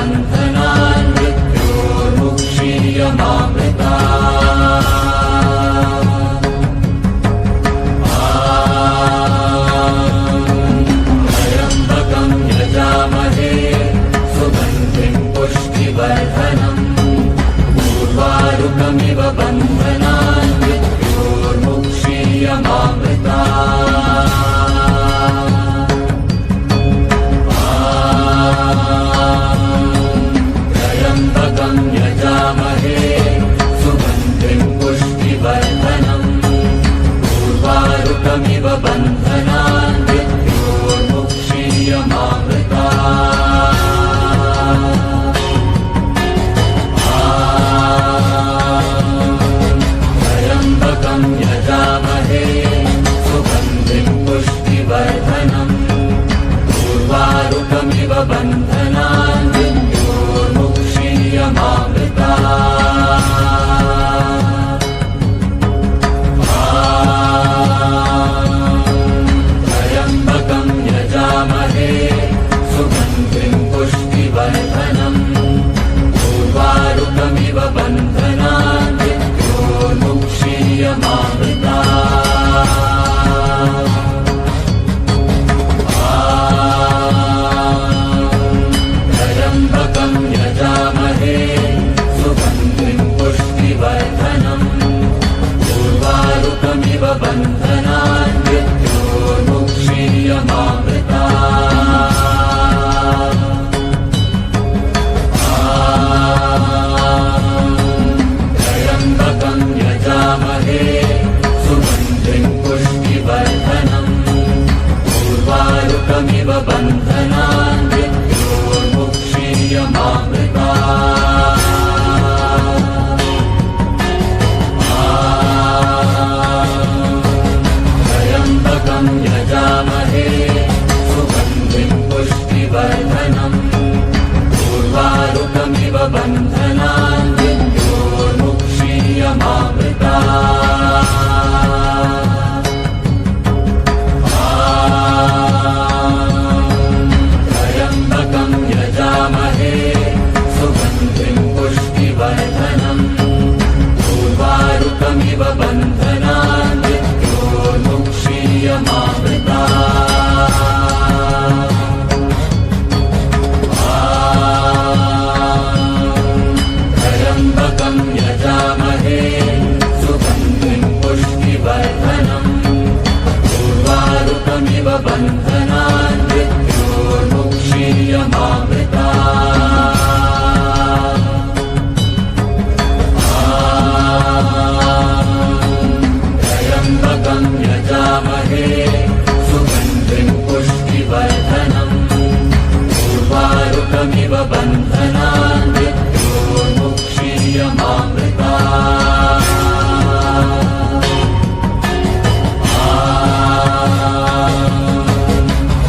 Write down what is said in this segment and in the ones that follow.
बन्धनान् मृत्योर्मुक्षीयमामृतात् त्र्यम्बकं यजामहे सुगन्धिं पुष्टिवर्धनम् उर्वारुकमिव बन्धनान् मृत्योर्मुक्षीयमामृतात् त्र्यम्बकं यजामहे सुगन्धिं पुष्टिवर्धनम् उर्वारुकमिव बन्धनान् त्र्यम्बकं यजामहे सुगन्धिं पुष्टिवर्धनम् उर्वारुकमिव बन्धनान् त्र्यम्बकं यजामहे सुगन्धिं पुष्टिवर्धनम् उर्वारुकमिव बन्धनान् त्र्यम्बकं यजामहे सुगन्धिं पुष्टिवर्धनम् उर्वारुकमिव बन्धनान् त्र्यम्बकं यजामहे सुगन्धिं पुष्टिवर्धनम् उर्वारुकमिव बन्धनान् त्र्यम्बकं यजामहे सुगन्धिं पुष्टिवर्धनम् उर्वारुकमिव बन्धनान् त्र्यम्बकं यजामहे सुगन्धिं पुष्टिवर्धनम् उर्वारुकमिव बन्धनान् त्र्यम्बकं यजामहे सुगन्धिं पुष्टिवर्धनम् उर्वारुकमिव बन्धनान् त्र्यम्बकं यजामहे सुगन्धिं पुष्टिवर्धनम् उर्वारुकमिव बन्धनान्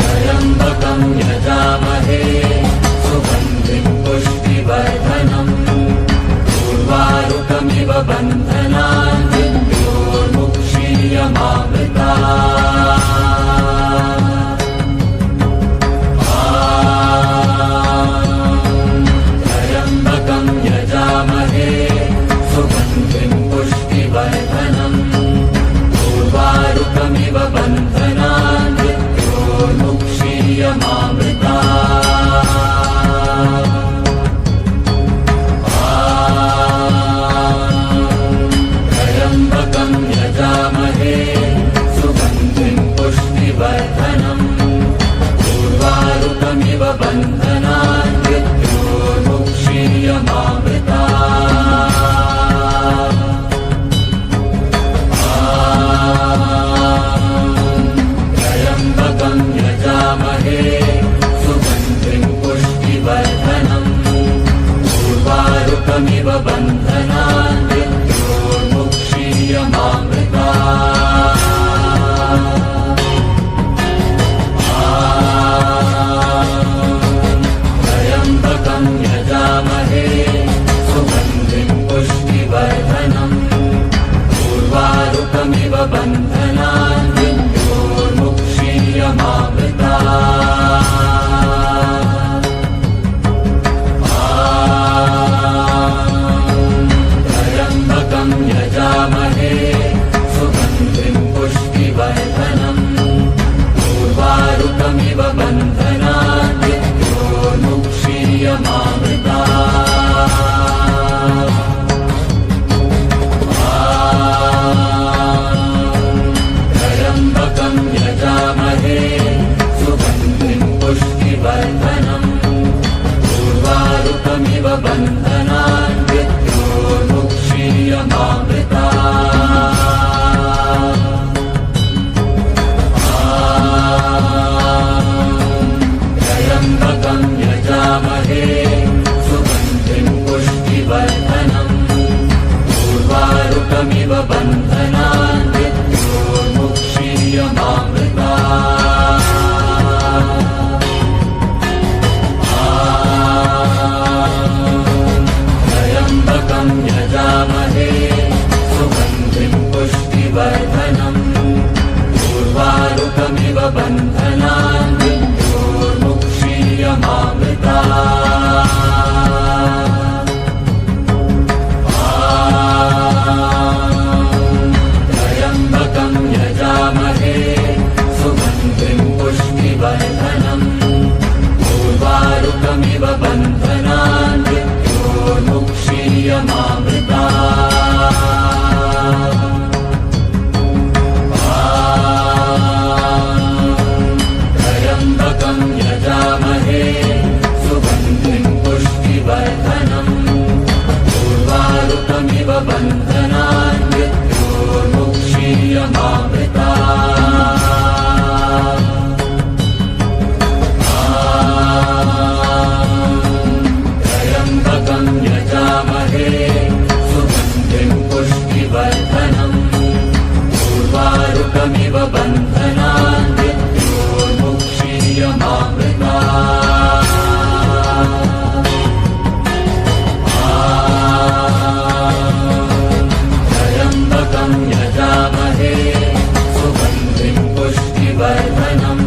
त्र्यम्बकं यजामहे सुगन्धिं पुष्टिवर्धनम् उर्वारुकमिव बन्धनान् त्र्यम्बकं बन्धनान् मृत्योर्मुक्षीयमामृतात् त्र्यम्बकं यजामहे सुगन्धिं पुष्टिवर्धनम् उर्वारुकमिव बन्धनान् मृत्योर्मुक्षीयमामृतात् त्र्यम्बकं यजामहे सुगन्धिं पुष्टिवर्धनम् उर्वारुकमिव बन्धनान् मृत्योर्मुक्षीयमामृतात् त्र्यम्बकं यजामहे सुगन्धिं पुष्टिवर्धनम् उर्वारुकमिव बन्धनान् त्र्यम्बकं यजामहे सुगन्धिं पुष्टिवर्धनम् उर्वारुकमिव बन्धनान् मृत्योर्मुक्षीयमामृतात् त्र्यम्बकं यजामहे सुगन्धिं पुष्टिवर्धनम् उर्वारुकमिव बन्धनान् मृत्योर्मुक्षीयमामृतात् त्र्यम्बकं यजामहे सुगन्धिं पुष्टिवर्धनम्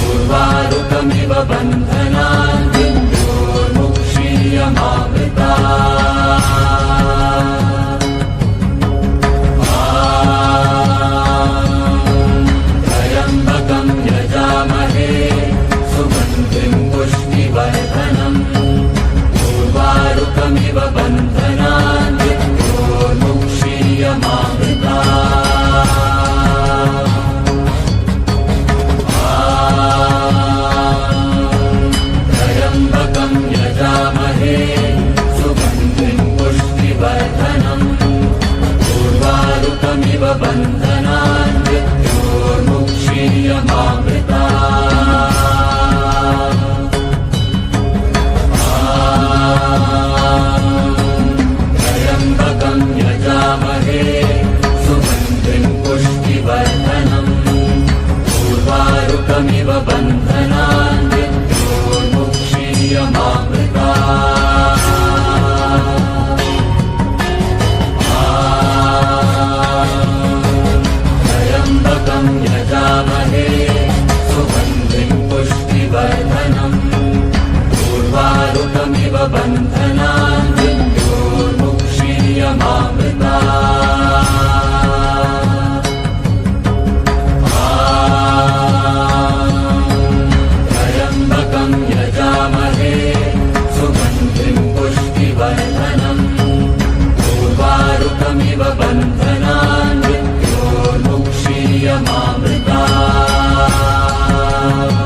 उर्वारुकमिव बन्धनान् त्र्यम्बकं यजामहे सुगन्धिं पुष्टिवर्धनम् उर्वारुकमिव बन्धनान् मृत्योर्मुक्षीयमामृतात् त्र्यम्बकं यजामहे सुगन्धिं पुष्टिवर्धनम् उर्वारुकमिव बन्धनान् मृत्योर्मुक्षीयमामृतात् त्र्यम्बकं यजामहे सुगन्धिं पुष्टिवर्धनम् उर्वारुकमिव बन्धनान् मृत्योर्मुक्षीयमामृतात् त्र्यम्बकं यजामहे सुगन्धिं पुष्टिवर्धनम् उर्वारुकमिव बन्धनान् मृत्योर्मुक्षीयमामृतात् त्र्यम्बकं यजामहे सुगन्धिं पुष्टिवर्धनम् उर्वारुकमिव बन्धनान् मृत्योर्मुक्षीयमामृतात्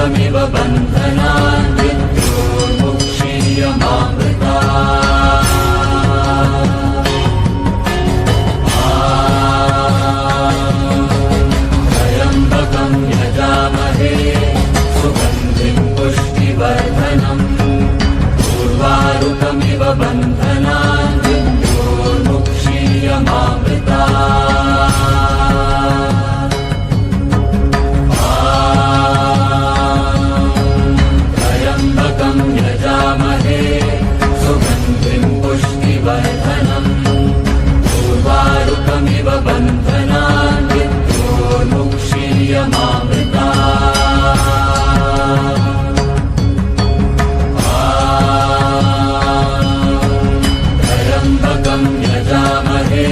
उर्वारुकमिव बन्धनान् त्र्यम्बकं यजामहे सुगन्धिं पुष्टिवर्धनम् उर्वारुकमिव बन्धनान् त्र्यम्बकं यजामहे सुगन्धिं पुष्टिवर्धनम् उर्वारुकमिव बन्धनान् त्र्यम्बकं यजामहे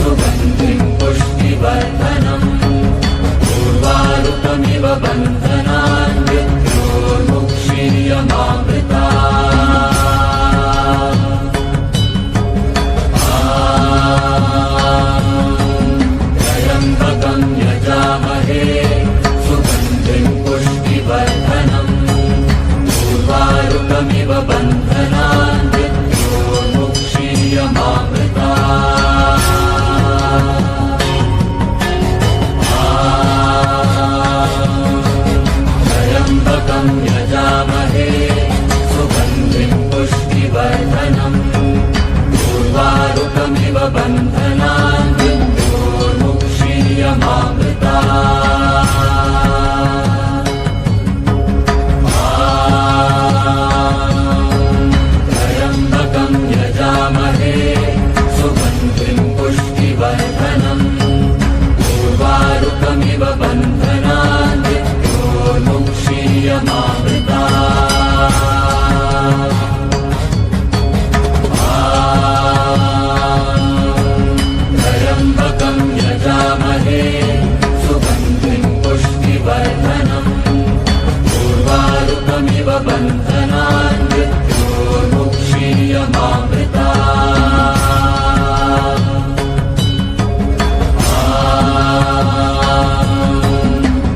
सुगन्धिं पुष्टिवर्धनम् उर्वारुकमिव बन्धनान् त्र्यम्बकं यजामहे सुगन्धिं पुष्टिवर्धनम् उर्वारुकमिव बन्धनान् त्र्यम्बकं यजामहे सुगन्धिं पुष्टिवर्धनम् उर्वारुकमिव बन्धनान् त्र्यम्बकं यजामहे सुगन्धिं पुष्टिवर्धनम् उर्वारुकमिव बन्धनान् त्र्यम्बकं यजामहे सुगन्धिं पुष्टिवर्धनम् उर्वारुकमिव बन्धनान्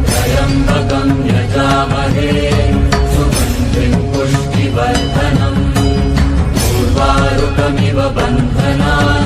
त्र्यम्बकं यजामहे सुगन्धिं पुष्टिवर्धनम् उर्वारुकमिव बन्धनान्